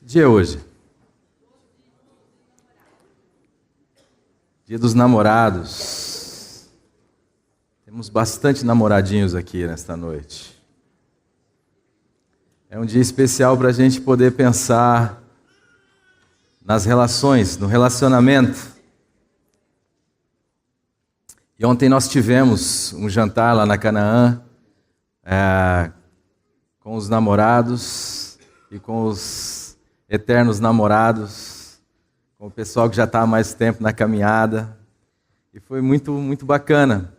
Dia é hoje? Dia dos namorados. Temos bastante namoradinhos aqui nesta noite. É um dia especial para a gente poder pensar nas relações, no relacionamento. E ontem nós tivemos um jantar lá na Canaã, com os namorados e com os eternos namorados, com o pessoal que já está há mais tempo na caminhada. E foi muito, muito bacana.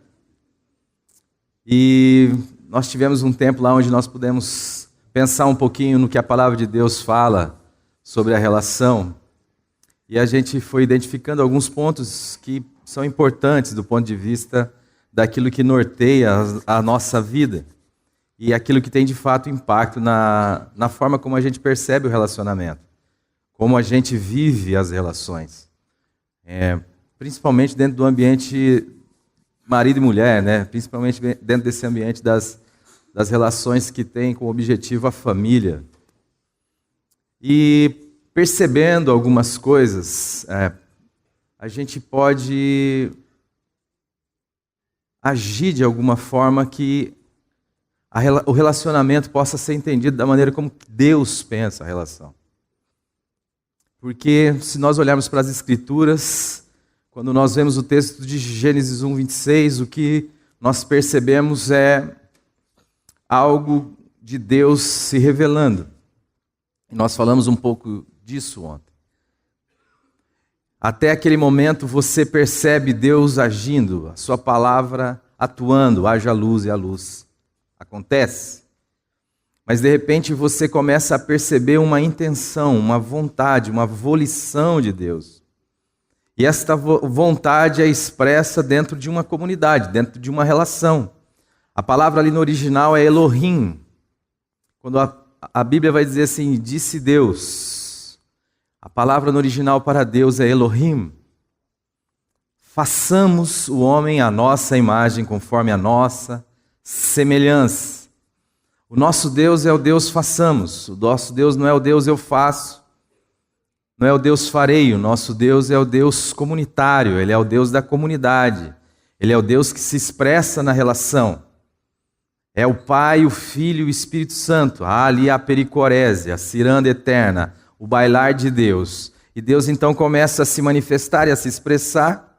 E nós tivemos um tempo lá onde nós pudemos pensar um pouquinho no que a palavra de Deus fala sobre a relação. E a gente foi identificando alguns pontos que são importantes do ponto de vista daquilo que norteia a nossa vida. E aquilo que tem de fato impacto na forma como a gente percebe o relacionamento. Como a gente vive as relações. Principalmente dentro do ambiente marido e mulher, né? Principalmente dentro desse ambiente das relações que tem como objetivo a família. E percebendo algumas coisas, a gente pode agir de alguma forma que o relacionamento possa ser entendido da maneira como Deus pensa a relação. Porque se nós olharmos para as Escrituras, quando nós vemos o texto de Gênesis 1:26, o que nós percebemos é algo de Deus se revelando. E nós falamos um pouco disso ontem. Até aquele momento você percebe Deus agindo, a sua palavra atuando, haja luz e a luz acontece. Mas de repente você começa a perceber uma intenção, uma vontade, uma volição de Deus. E esta vontade é expressa dentro de uma comunidade, dentro de uma relação. A palavra ali no original é Elohim. Quando a Bíblia vai dizer assim, disse Deus. A palavra no original para Deus é Elohim. Façamos o homem à nossa imagem, conforme a nossa semelhança. O nosso Deus é o Deus façamos. O nosso Deus não é o Deus eu faço. Não é o Deus farei. O nosso Deus é o Deus comunitário. Ele é o Deus da comunidade. Ele é o Deus que se expressa na relação. É o Pai, o Filho e o Espírito Santo. Há ali a pericorese, a ciranda eterna, o bailar de Deus. E Deus então começa a se manifestar e a se expressar.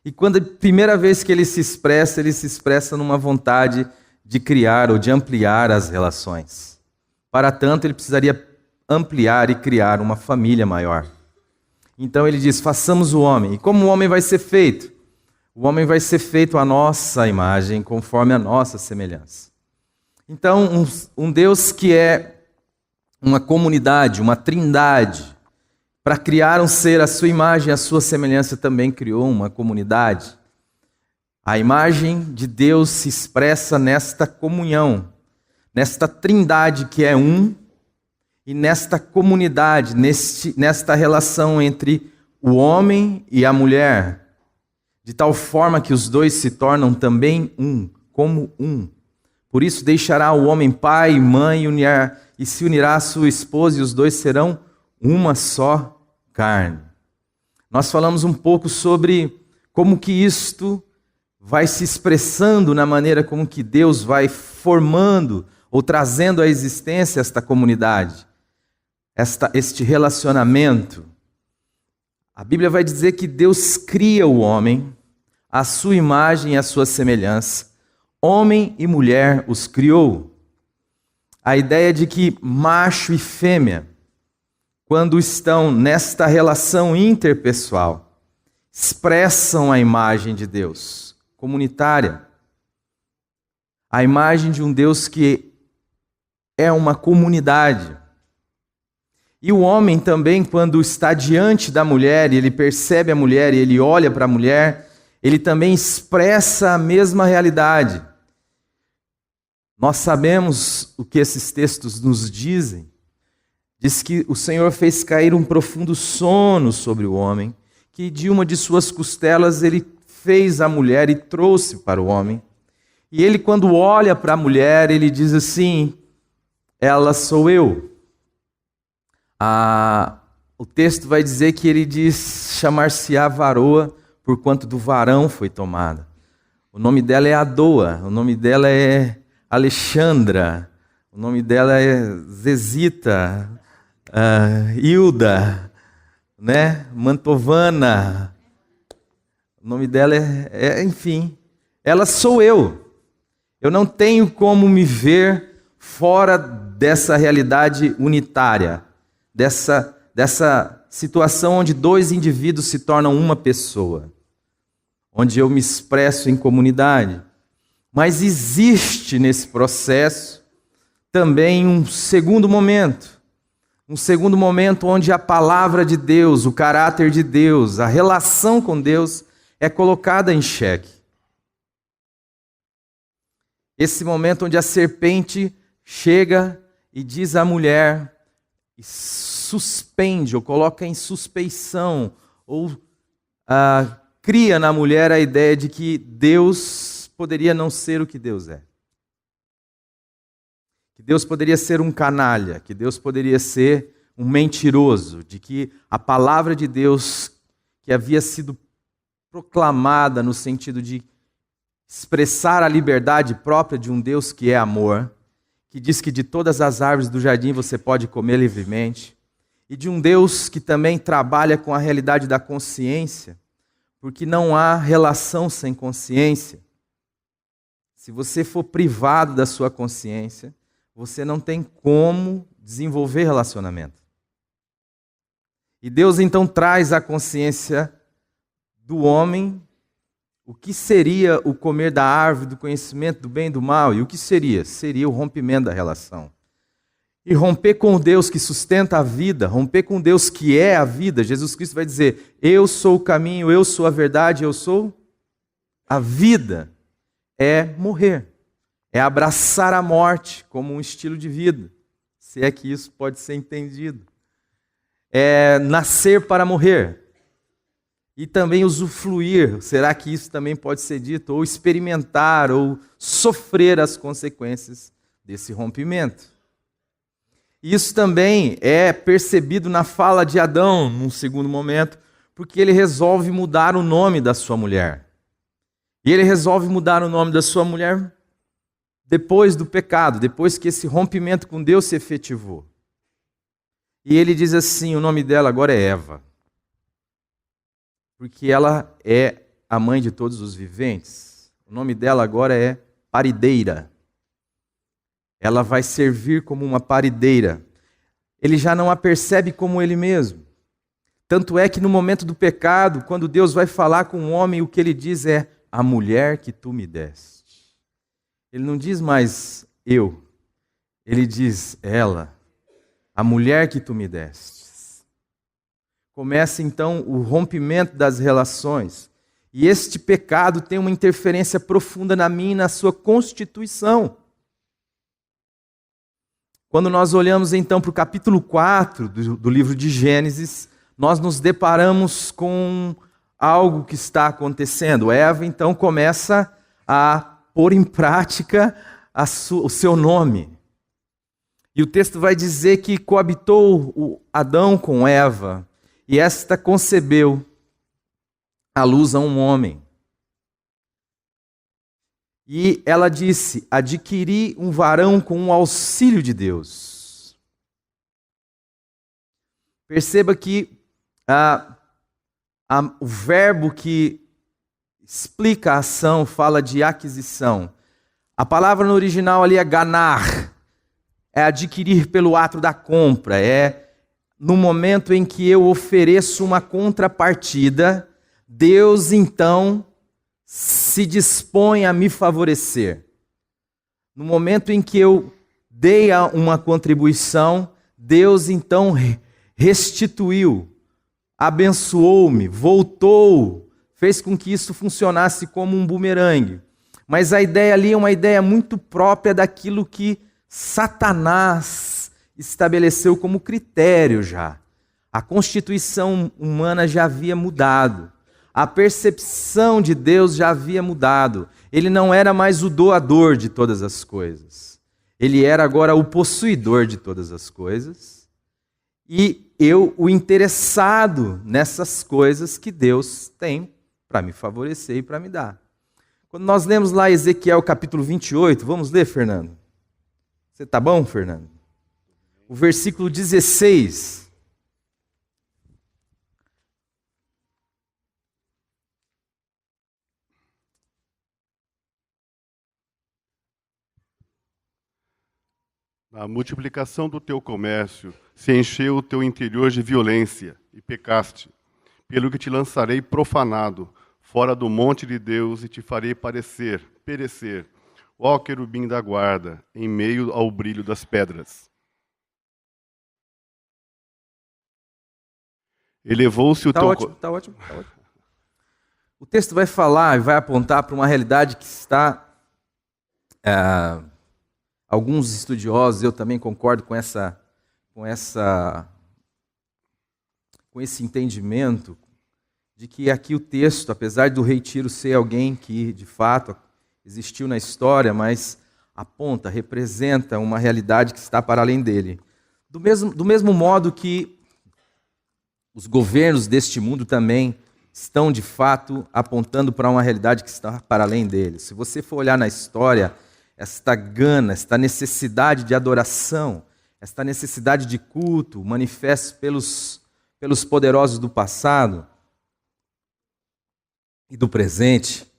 E quando a primeira vez que ele se expressa numa vontade de criar ou de ampliar as relações. Para tanto, ele precisaria ampliar e criar uma família maior. Então ele diz, façamos o homem. E como o homem vai ser feito? O homem vai ser feito à nossa imagem, conforme a nossa semelhança. Então, um Deus que é uma comunidade, uma trindade, para criar um ser à sua imagem e à sua semelhança, também criou uma comunidade. A imagem de Deus se expressa nesta comunhão, nesta trindade que é um, e nesta comunidade, nesta relação entre o homem e a mulher, de tal forma que os dois se tornam também um, como um. Por isso deixará o homem pai e mãe e se unirá à sua esposa, e os dois serão uma só carne. Nós falamos um pouco sobre como que isto vai se expressando na maneira como que Deus vai formando ou trazendo à existência esta comunidade, este relacionamento. A Bíblia vai dizer que Deus cria o homem à sua imagem e à sua semelhança. Homem e mulher os criou. A ideia de que macho e fêmea, quando estão nesta relação interpessoal, expressam a imagem de Deus, comunitária. A imagem de um Deus que é uma comunidade. E o homem também, quando está diante da mulher, e ele percebe a mulher, e ele olha para a mulher, ele também expressa a mesma realidade. Nós sabemos o que esses textos nos dizem. Diz que o Senhor fez cair um profundo sono sobre o homem, que de uma de suas costelas ele fez a mulher e trouxe para o homem. E ele, quando olha para a mulher, ele diz assim, ela sou eu. O texto vai dizer que ele diz chamar-se-á varoa, porquanto do varão foi tomada. O nome dela é Adoa, o nome dela é Alexandra, o nome dela é Zezita, Hilda, né? Mantovana. O nome dela enfim, ela sou eu. Eu não tenho como me ver fora dessa realidade unitária, dessa situação onde dois indivíduos se tornam uma pessoa, onde eu me expresso em comunidade. Mas existe nesse processo também um segundo momento onde a palavra de Deus, o caráter de Deus, a relação com Deus é colocada em xeque. Esse momento onde a serpente chega e diz à mulher, e suspende, ou coloca em suspeição, ou cria na mulher a ideia de que Deus poderia não ser o que Deus é. Que Deus poderia ser um canalha, que Deus poderia ser um mentiroso, de que a palavra de Deus que havia sido proclamada no sentido de expressar a liberdade própria de um Deus que é amor, que diz que de todas as árvores do jardim você pode comer livremente, e de um Deus que também trabalha com a realidade da consciência, porque não há relação sem consciência. Se você for privado da sua consciência, você não tem como desenvolver relacionamento. E Deus então traz à consciência do homem o que seria o comer da árvore do conhecimento do bem e do mal. E o que seria? Seria o rompimento da relação. E romper com o Deus que sustenta a vida, romper com o Deus que é a vida. Jesus Cristo vai dizer, eu sou o caminho, eu sou a verdade, eu sou a vida. É morrer. É abraçar a morte como um estilo de vida. Se é que isso pode ser entendido. É nascer para morrer. E também usufruir, será que isso também pode ser dito? Ou experimentar, ou sofrer as consequências desse rompimento. Isso também é percebido na fala de Adão, num segundo momento, porque ele resolve mudar o nome da sua mulher. E ele resolve mudar o nome da sua mulher depois do pecado, depois que esse rompimento com Deus se efetivou. E ele diz assim, o nome dela agora é Eva. Porque ela é a mãe de todos os viventes. O nome dela agora é parideira. Ela vai servir como uma parideira. Ele já não a percebe como ele mesmo. Tanto é que no momento do pecado, quando Deus vai falar com o homem, o que ele diz é, a mulher que tu me deste. Ele não diz mais eu. Ele diz ela, a mulher que tu me deste. Começa então o rompimento das relações. E este pecado tem uma interferência profunda na minha e na sua constituição. Quando nós olhamos então para o capítulo 4 do livro de Gênesis, nós nos deparamos com algo que está acontecendo. Eva então começa a pôr em prática o seu nome. E o texto vai dizer que coabitou o Adão com Eva, e esta concebeu à luz a um homem. E ela disse, adquiri um varão com o auxílio de Deus. Perceba que o verbo que explica a ação fala de aquisição. A palavra no original ali é ganar, é adquirir pelo ato da compra, é no momento em que eu ofereço uma contrapartida, Deus então se dispõe a me favorecer. No momento em que eu dei uma contribuição, Deus então restituiu, abençoou-me, voltou, fez com que isso funcionasse como um bumerangue. Mas a ideia ali é uma ideia muito própria daquilo que Satanás estabeleceu como critério já. A constituição humana já havia mudado. A percepção de Deus já havia mudado. Ele não era mais o doador de todas as coisas. Ele era agora o possuidor de todas as coisas. e eu o interessado nessas coisas que Deus tem para me favorecer e para me dar. Quando nós lemos lá Ezequiel capítulo 28, vamos ler, Fernando? Você está bom, Fernando? O versículo 16. A multiplicação do teu comércio se encheu o teu interior de violência, e pecaste, pelo que te lançarei profanado, fora do monte de Deus, e te farei perecer, ó querubim da guarda, em meio ao brilho das pedras. Elevou-se o Tá teu... ótimo, tá ótimo, tá ótimo. O texto vai falar e vai apontar para uma realidade que está... alguns estudiosos, eu também concordo com esse entendimento de que aqui o texto, apesar do rei Tiro ser alguém que de fato existiu na história, mas aponta, representa uma realidade que está para além dele. Do mesmo modo que os governos deste mundo também estão de fato apontando para uma realidade que está para além dele. Se você for olhar na história, esta gana, esta necessidade de adoração, esta necessidade de culto, manifesta pelos poderosos do passado e do presente,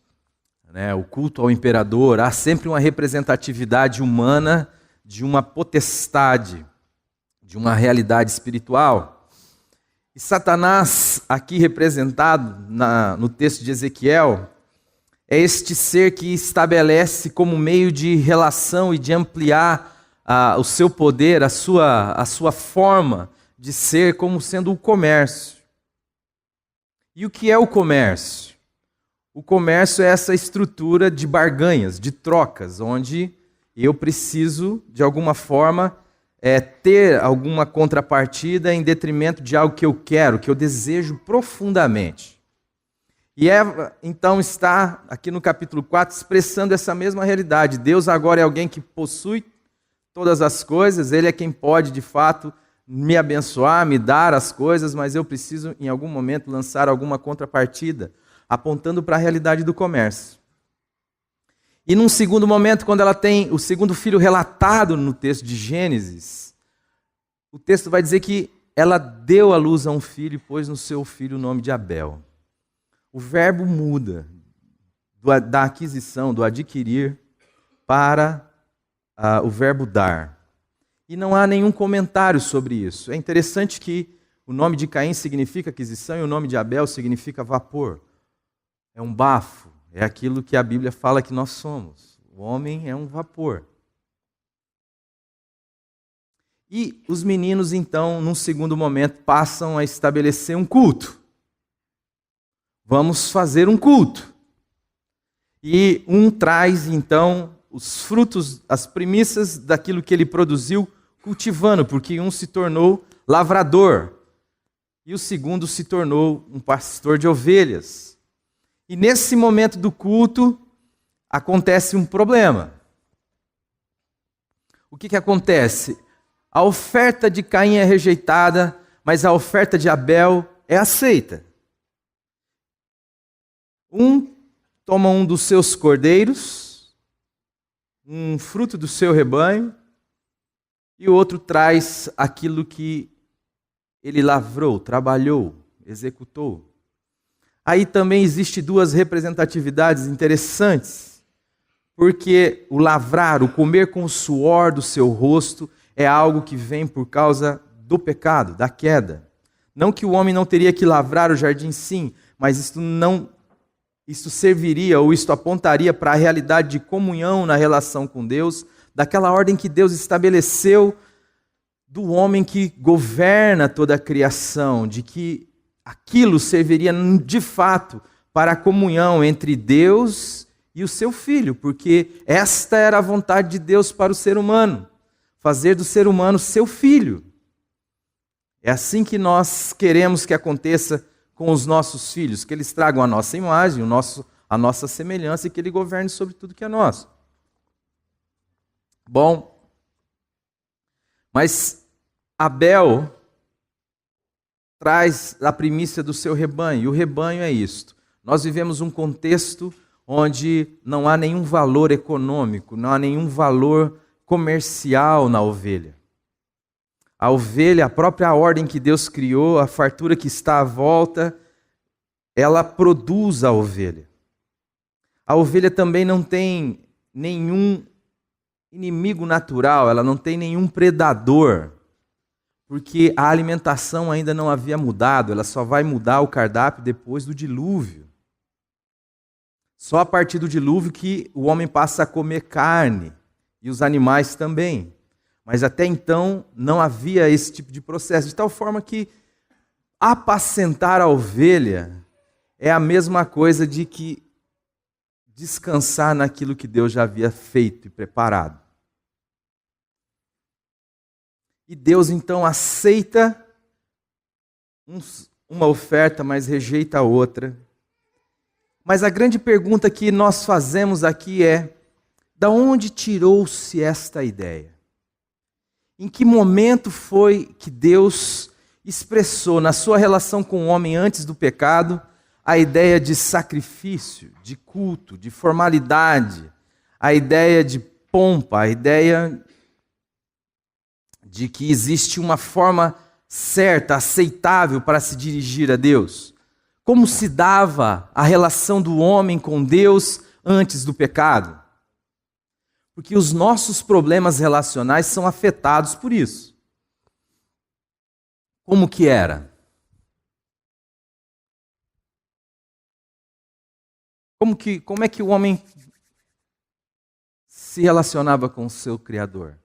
né? O culto ao imperador, há sempre uma representatividade humana de uma potestade, de uma realidade espiritual. E Satanás, aqui representado no texto de Ezequiel, é este ser que estabelece como meio de relação e de ampliar o seu poder, a sua forma de ser, como sendo o comércio. E o que é o comércio? O comércio é essa estrutura de barganhas, de trocas, onde eu preciso, de alguma forma, ter alguma contrapartida em detrimento de algo que eu quero, que eu desejo profundamente. E Eva, então, está aqui no capítulo 4 expressando essa mesma realidade. Deus agora é alguém que possui todas as coisas, Ele é quem pode, de fato, me abençoar, me dar as coisas, mas eu preciso, em algum momento, lançar alguma contrapartida, apontando para a realidade do comércio. E num segundo momento, quando ela tem o segundo filho relatado no texto de Gênesis, o texto vai dizer que ela deu à luz a um filho e pôs no seu filho o nome de Abel. O verbo muda da aquisição, do adquirir, para o verbo dar. E não há nenhum comentário sobre isso. É interessante que o nome de Caim significa aquisição e o nome de Abel significa vapor. É um bafo. É aquilo que a Bíblia fala que nós somos. O homem é um vapor. E os meninos, então, num segundo momento, passam a estabelecer um culto. Vamos fazer um culto. E um traz, então, os frutos, as primícias daquilo que ele produziu cultivando, porque um se tornou lavrador e o segundo se tornou um pastor de ovelhas. E nesse momento do culto, acontece um problema. O que acontece? A oferta de Caim é rejeitada, mas a oferta de Abel é aceita. Um toma um dos seus cordeiros, um fruto do seu rebanho, e o outro traz aquilo que ele lavrou, trabalhou, executou. Aí também existe duas representatividades interessantes, porque o lavrar, o comer com o suor do seu rosto, é algo que vem por causa do pecado, da queda. Não que o homem não teria que lavrar o jardim, sim, mas isto serviria ou isto apontaria para a realidade de comunhão na relação com Deus, daquela ordem que Deus estabeleceu do homem que governa toda a criação, de que aquilo serviria de fato para a comunhão entre Deus e o seu filho, porque esta era a vontade de Deus para o ser humano, fazer do ser humano seu filho. É assim que nós queremos que aconteça com os nossos filhos, que eles tragam a nossa imagem, a nossa semelhança e que ele governe sobre tudo que é nosso. Bom, mas Abel traz a primícia do seu rebanho. E o rebanho é isto. Nós vivemos um contexto onde não há nenhum valor econômico, não há nenhum valor comercial na ovelha. A ovelha, a própria ordem que Deus criou, a fartura que está à volta, ela produz a ovelha. A ovelha também não tem nenhum inimigo natural, ela não tem nenhum predador, porque a alimentação ainda não havia mudado, ela só vai mudar o cardápio depois do dilúvio. Só a partir do dilúvio que o homem passa a comer carne, e os animais também. Mas até então não havia esse tipo de processo, de tal forma que apacentar a ovelha é a mesma coisa de que descansar naquilo que Deus já havia feito e preparado. E Deus então aceita uma oferta, mas rejeita a outra. Mas a grande pergunta que nós fazemos aqui é: de onde tirou-se esta ideia? Em que momento foi que Deus expressou na sua relação com o homem antes do pecado a ideia de sacrifício, de culto, de formalidade, a ideia de pompa, a ideia de que existe uma forma certa, aceitável para se dirigir a Deus? Como se dava a relação do homem com Deus antes do pecado? Porque os nossos problemas relacionais são afetados por isso. Como que era? Como é que o homem se relacionava com o seu Criador?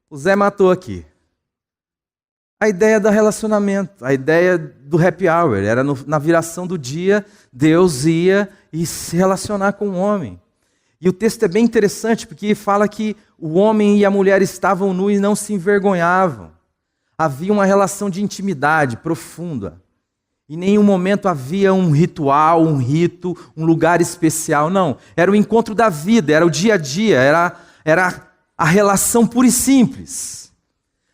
O Zé matou aqui. A ideia do relacionamento, a ideia do happy hour, era na viração do dia, Deus ia e se relacionar com o homem. E o texto é bem interessante, porque fala que o homem e a mulher estavam nus e não se envergonhavam. Havia uma relação de intimidade profunda. Em nenhum momento havia um ritual, um rito, um lugar especial. Não, era o encontro da vida, era o dia a dia, era a relação pura e simples.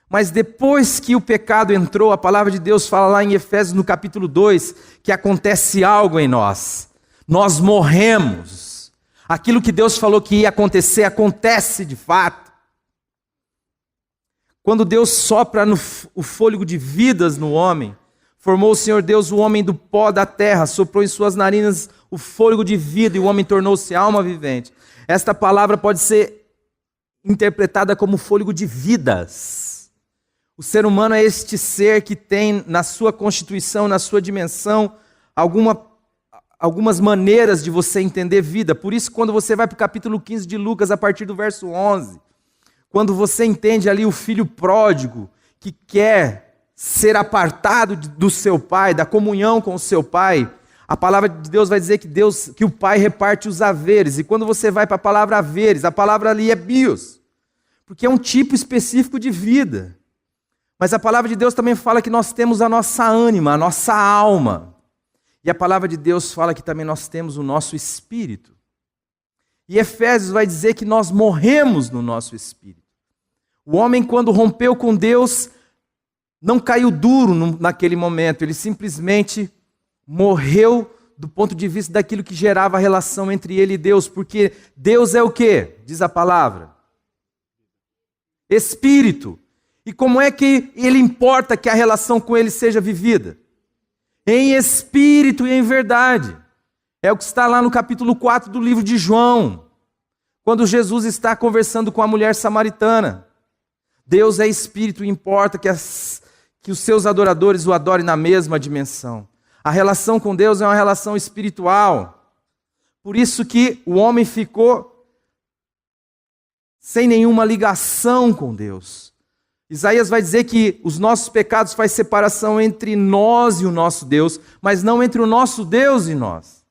Mas depois que o pecado entrou, a palavra de Deus fala lá em Efésios no capítulo 2, que acontece algo em nós. Nós morremos. Aquilo que Deus falou que ia acontecer, acontece de fato. Quando Deus sopra o fôlego de vidas no homem, formou o Senhor Deus o homem do pó da terra, soprou em suas narinas o fôlego de vida e o homem tornou-se alma vivente. Esta palavra pode ser interpretada como fôlego de vidas. O ser humano é este ser que tem na sua constituição, na sua dimensão, algumas maneiras de você entender vida. Por isso, quando você vai para o capítulo 15 de Lucas, a partir do verso 11, quando você entende ali o filho pródigo que quer ser apartado do seu pai, da comunhão com o seu pai, a palavra de Deus vai dizer que o pai reparte os haveres. E quando você vai para a palavra haveres, a palavra ali é bios, porque é um tipo específico de vida. Mas a palavra de Deus também fala que nós temos a nossa ânima, a nossa alma. E a palavra de Deus fala que também nós temos o nosso espírito. E Efésios vai dizer que nós morremos no nosso espírito. O homem, quando rompeu com Deus, não caiu duro naquele momento. Ele simplesmente morreu do ponto de vista daquilo que gerava a relação entre ele e Deus. Porque Deus é o quê? Diz a palavra. Espírito. E como é que ele importa que a relação com ele seja vivida? Em espírito e em verdade. É o que está lá no capítulo 4 do livro de João, quando Jesus está conversando com a mulher samaritana. Deus é espírito e importa que os seus adoradores o adorem na mesma dimensão. A relação com Deus é uma relação espiritual. Por isso que o homem ficou sem nenhuma ligação com Deus. Isaías vai dizer que os nossos pecados fazem separação entre nós e o nosso Deus, mas não entre o nosso Deus e nós.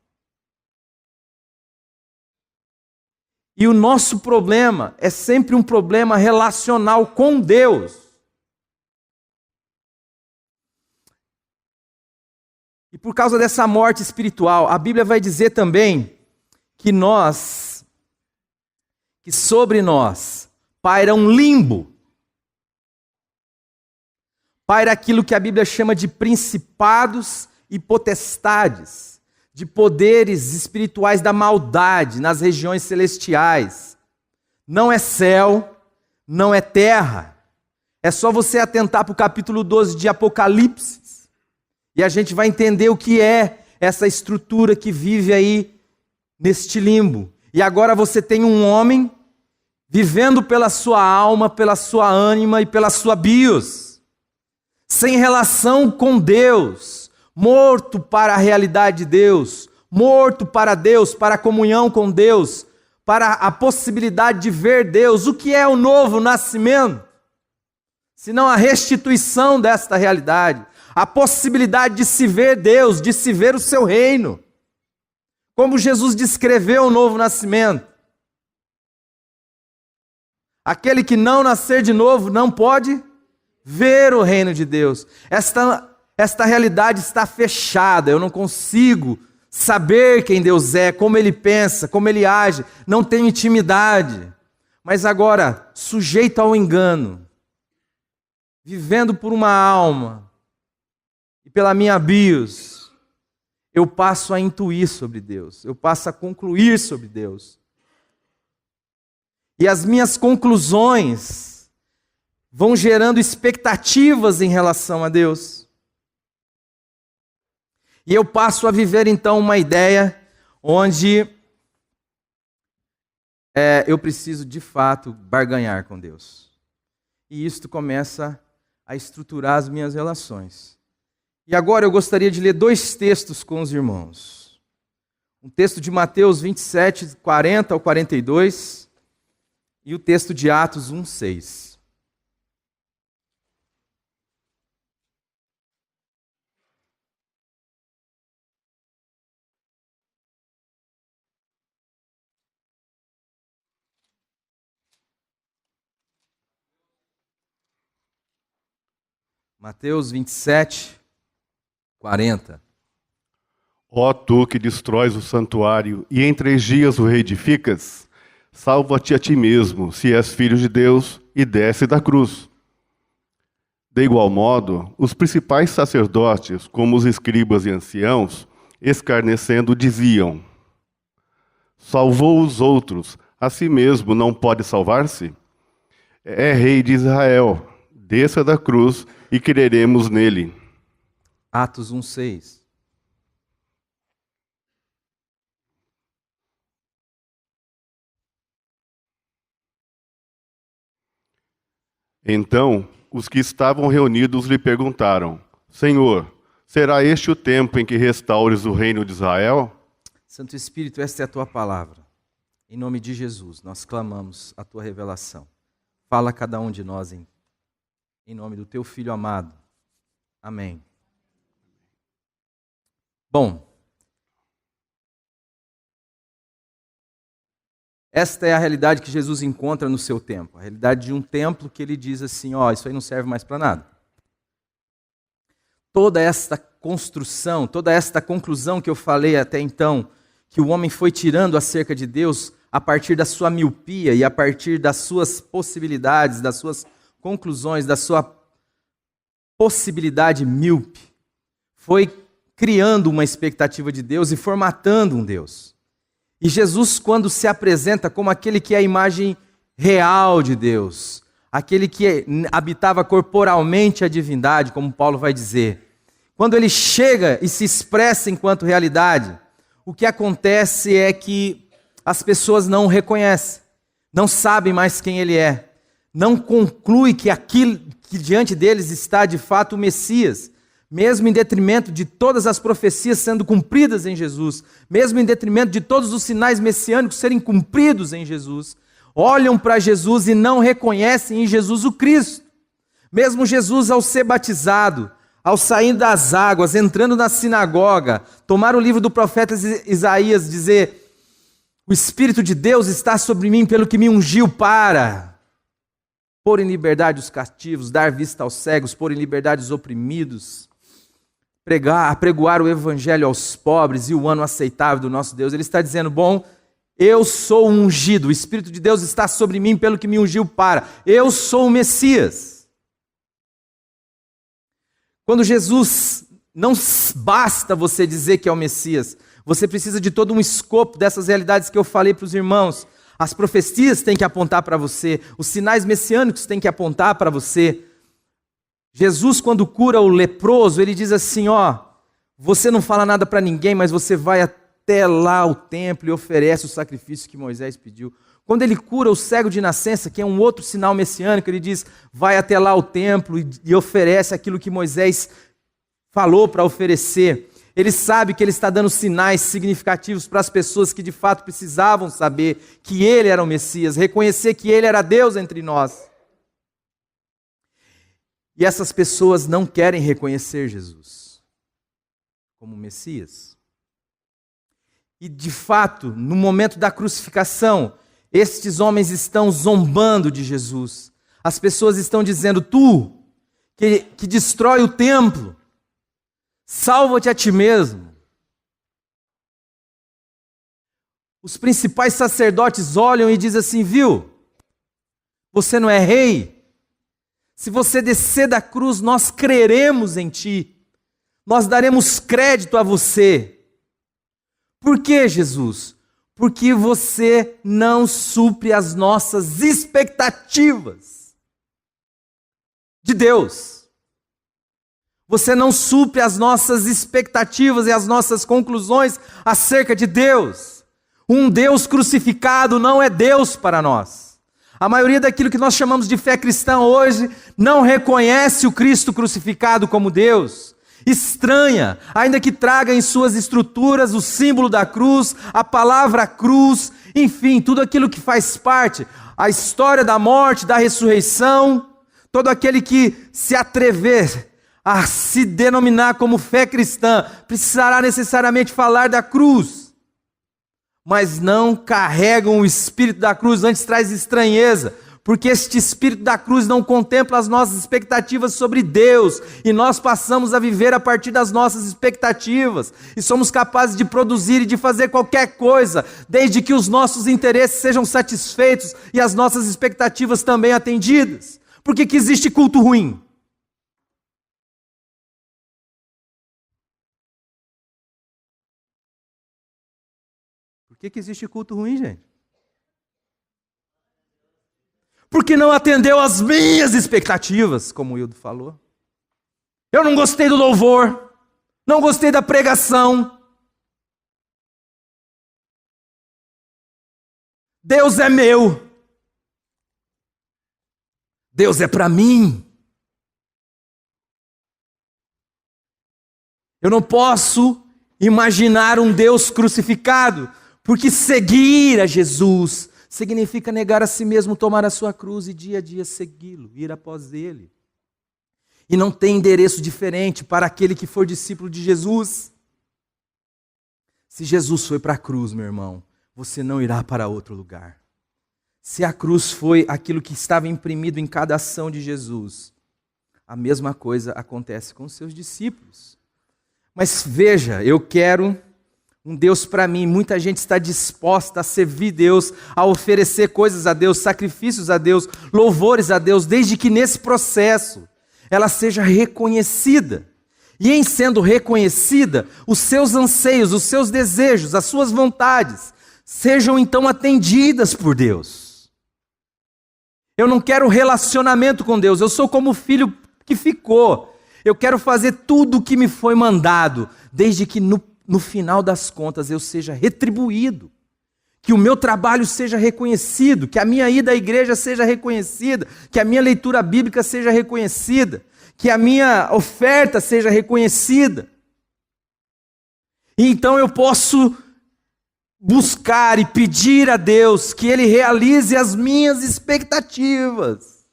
E o nosso problema é sempre um problema relacional com Deus. E por causa dessa morte espiritual, a Bíblia vai dizer também que sobre nós paira um limbo. paira aquilo que a Bíblia chama de principados e potestades, de poderes espirituais da maldade nas regiões celestiais. Não é céu, não é terra. É só você atentar para o capítulo 12 de Apocalipse, e a gente vai entender o que é essa estrutura que vive aí neste limbo. E agora você tem um homem vivendo pela sua alma, pela sua ânima e pela sua bios, sem relação com Deus, morto para a realidade de Deus, morto para Deus, para a comunhão com Deus, para a possibilidade de ver Deus. O que é o novo nascimento? Senão a restituição desta realidade, a possibilidade de se ver Deus, de se ver o seu reino. Como Jesus descreveu o novo nascimento. Aquele que não nascer de novo não pode ver o reino de Deus. Esta realidade está fechada, eu não consigo saber quem Deus é, como Ele pensa, como Ele age, não tenho intimidade. Mas agora, sujeito ao engano, vivendo por uma alma, e pela minha bios, eu passo a intuir sobre Deus, eu passo a concluir sobre Deus. E as minhas conclusões vão gerando expectativas em relação a Deus. E eu passo a viver então uma ideia onde eu preciso de fato barganhar com Deus. E isto começa a estruturar as minhas relações. E agora eu gostaria de ler 2 textos com os irmãos. Um texto de Mateus 27, 40 ao 42, e o texto de Atos 1, 6. Mateus 27, 40. Ó tu que destróis o santuário e em 3 dias o reedificas, salva-te a ti mesmo, se és filho de Deus, e desce da cruz. De igual modo, os principais sacerdotes, como os escribas e anciãos, escarnecendo, diziam: salvou os outros, a si mesmo não pode salvar-se? É rei de Israel, desça da cruz e creremos nele. Atos 1, 6. Então, os que estavam reunidos lhe perguntaram: Senhor, será este o tempo em que restaures o reino de Israel? Santo Espírito, esta é a tua palavra. Em nome de Jesus, nós clamamos a tua revelação. Fala a cada um de nós em nome do teu Filho amado. Amém. Bom, esta é a realidade que Jesus encontra no seu templo. A realidade de um templo que ele diz assim, isso aí não serve mais para nada. Toda esta construção, toda esta conclusão que eu falei até então, que o homem foi tirando acerca de Deus a partir da sua miopia e a partir das suas possibilidades, das suas conclusões, da sua possibilidade míope, foi criando uma expectativa de Deus e formatando um Deus. E Jesus, quando se apresenta como aquele que é a imagem real de Deus, aquele que habitava corporalmente a divindade, como Paulo vai dizer, quando ele chega e se expressa enquanto realidade, o que acontece é que as pessoas não o reconhecem, não sabem mais quem ele é, não concluem que aquilo que diante deles está de fato o Messias, mesmo em detrimento de todas as profecias sendo cumpridas em Jesus, mesmo em detrimento de todos os sinais messiânicos serem cumpridos em Jesus, olham para Jesus e não reconhecem em Jesus o Cristo. Mesmo Jesus, ao ser batizado, ao sair das águas, entrando na sinagoga, tomar o livro do profeta Isaías, dizer: o Espírito de Deus está sobre mim pelo que me ungiu para pôr em liberdade os cativos, dar vista aos cegos, pôr em liberdade os oprimidos, apregoar o evangelho aos pobres e o ano aceitável do nosso Deus. Ele está dizendo, eu sou ungido, o Espírito de Deus está sobre mim pelo que me ungiu para. Eu sou o Messias. Quando Jesus, não basta você dizer que é o Messias, você precisa de todo um escopo dessas realidades que eu falei para os irmãos. As profecias têm que apontar para você, os sinais messiânicos têm que apontar para você. Jesus, quando cura o leproso, ele diz assim, você não fala nada para ninguém, mas você vai até lá ao templo e oferece o sacrifício que Moisés pediu. Quando ele cura o cego de nascença, que é um outro sinal messiânico, ele diz, vai até lá ao templo e oferece aquilo que Moisés falou para oferecer. Ele sabe que ele está dando sinais significativos para as pessoas que de fato precisavam saber que ele era o Messias, reconhecer que ele era Deus entre nós. E essas pessoas não querem reconhecer Jesus como Messias. E de fato, no momento da crucificação, estes homens estão zombando de Jesus. As pessoas estão dizendo, tu, que destrói o templo, salva-te a ti mesmo. Os principais sacerdotes olham e dizem assim, viu? Você não é rei? Se você descer da cruz, nós creremos em ti. Nós daremos crédito a você. Por que, Jesus? Porque você não supre as nossas expectativas de Deus. Você não supre as nossas expectativas e as nossas conclusões acerca de Deus. Um Deus crucificado não é Deus para nós. A maioria daquilo que nós chamamos de fé cristã hoje não reconhece o Cristo crucificado como Deus. Estranha, ainda que traga em suas estruturas o símbolo da cruz, a palavra cruz, enfim, tudo aquilo que faz parte, a história da morte, da ressurreição, todo aquele que se atrever a se denominar como fé cristã, precisará necessariamente falar da cruz. Mas não carregam o espírito da cruz, antes traz estranheza, porque este espírito da cruz não contempla as nossas expectativas sobre Deus, e nós passamos a viver a partir das nossas expectativas, e somos capazes de produzir e de fazer qualquer coisa, desde que os nossos interesses sejam satisfeitos e as nossas expectativas também atendidas. Por que existe culto ruim? Por que existe culto ruim, gente? Porque não atendeu às minhas expectativas, como o Hildo falou. Eu não gostei do louvor, não gostei da pregação. Deus é meu. Deus é para mim. Eu não posso imaginar um Deus crucificado, porque seguir a Jesus significa negar a si mesmo, tomar a sua cruz e dia a dia segui-lo, ir após ele. E não tem endereço diferente para aquele que for discípulo de Jesus. Se Jesus foi para a cruz, meu irmão, você não irá para outro lugar. Se a cruz foi aquilo que estava imprimido em cada ação de Jesus, a mesma coisa acontece com os seus discípulos. Mas veja, eu quero um Deus para mim. Muita gente está disposta a servir Deus, a oferecer coisas a Deus, sacrifícios a Deus, louvores a Deus, desde que nesse processo ela seja reconhecida. E em sendo reconhecida, os seus anseios, os seus desejos, as suas vontades, sejam então atendidas por Deus. Eu não quero relacionamento com Deus, eu sou como o filho que ficou. Eu quero fazer tudo o que me foi mandado, desde que no final das contas eu seja retribuído, que o meu trabalho seja reconhecido, que a minha ida à igreja seja reconhecida, que a minha leitura bíblica seja reconhecida, que a minha oferta seja reconhecida. E então eu posso buscar e pedir a Deus que Ele realize as minhas expectativas,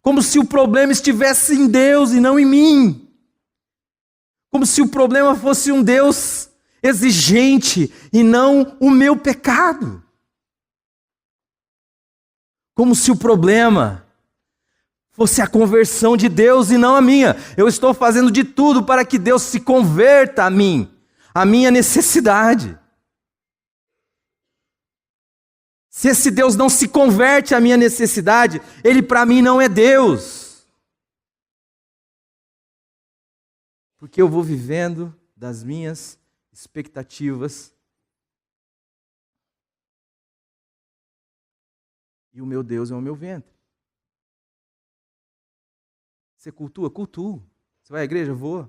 como se o problema estivesse em Deus e não em mim. Como se o problema fosse um Deus exigente e não o meu pecado. Como se o problema fosse a conversão de Deus e não a minha. Eu estou fazendo de tudo para que Deus se converta a mim, a minha necessidade. Se esse Deus não se converte à minha necessidade, Ele para mim não é Deus. Porque eu vou vivendo das minhas expectativas. E o meu Deus é o meu ventre. Você cultua? Cultuo. Você vai à igreja? Vou.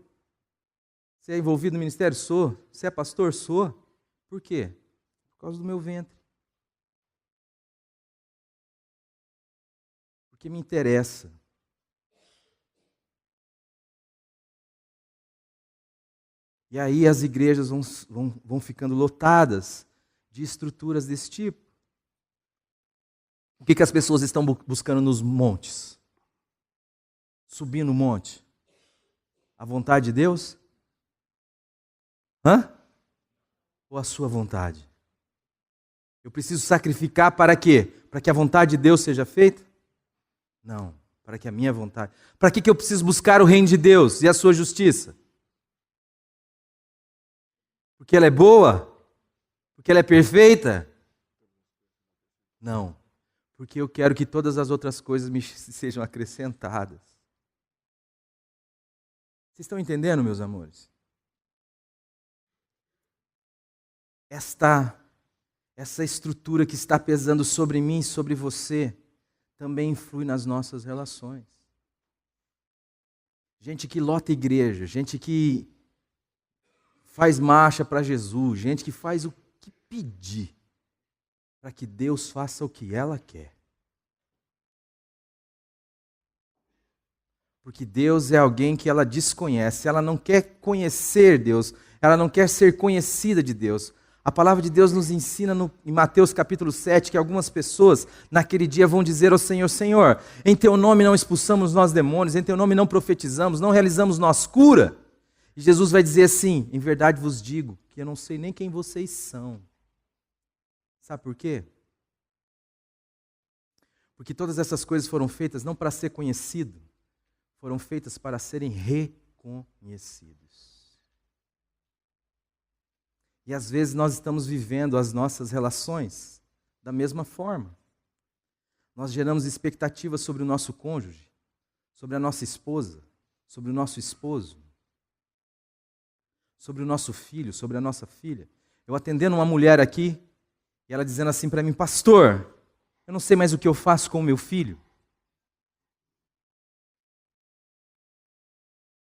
Você é envolvido no ministério? Sou. Você é pastor? Sou. Por quê? Por causa do meu ventre. Porque me interessa. E aí as igrejas vão ficando lotadas de estruturas desse tipo. O que as pessoas estão buscando nos montes? Subir no monte? A vontade de Deus? Ou a sua vontade? Eu preciso sacrificar para quê? Para que a vontade de Deus seja feita? Não, para que a minha vontade. Para que eu preciso buscar o reino de Deus e a sua justiça? Porque ela é boa? Porque ela é perfeita? Não, porque eu quero que todas as outras coisas me sejam acrescentadas. Vocês estão entendendo, meus amores? Essa estrutura que está pesando sobre mim e sobre você também influi nas nossas relações. Gente que lota igreja, gente que faz marcha para Jesus, gente que faz o que pedir para que Deus faça o que ela quer. Porque Deus é alguém que ela desconhece, ela não quer conhecer Deus, ela não quer ser conhecida de Deus. A palavra de Deus nos ensina em Mateus capítulo 7 que algumas pessoas naquele dia vão dizer ao Senhor: Senhor, em teu nome não expulsamos nós demônios, em teu nome não profetizamos, não realizamos nós cura. E Jesus vai dizer assim: em verdade vos digo que eu não sei nem quem vocês são. Sabe por quê? Porque todas essas coisas foram feitas não para ser conhecido, foram feitas para serem reconhecidos. E às vezes nós estamos vivendo as nossas relações da mesma forma. Nós geramos expectativas sobre o nosso cônjuge, sobre a nossa esposa, sobre o nosso esposo, sobre o nosso filho, sobre a nossa filha. Eu atendendo uma mulher aqui, e ela dizendo assim para mim: pastor, eu não sei mais o que eu faço com o meu filho.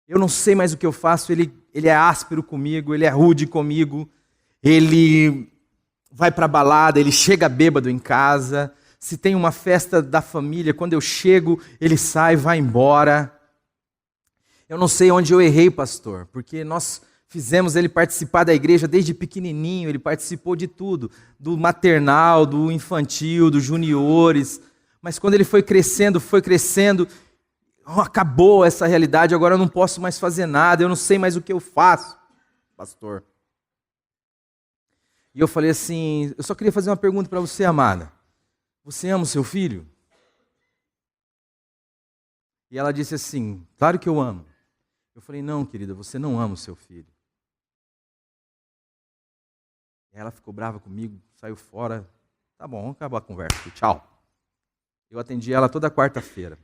Eu não sei mais o que eu faço, ele é áspero comigo, ele é rude comigo, ele vai para a balada, ele chega bêbado em casa, se tem uma festa da família, quando eu chego, ele sai, vai embora. Eu não sei onde eu errei, pastor, porque nós fizemos ele participar da igreja desde pequenininho, ele participou de tudo, do maternal, do infantil, dos juniores, mas quando ele foi crescendo, acabou essa realidade, agora eu não posso mais fazer nada, eu não sei mais o que eu faço, pastor. E eu falei assim: eu só queria fazer uma pergunta para você, amada. Você ama o seu filho? E ela disse assim: claro que eu amo. Eu falei: não, querida, você não ama o seu filho. E ela ficou brava comigo, saiu fora. Tá bom, vamos acabar a conversa aqui, tchau. Eu atendi ela toda quarta-feira.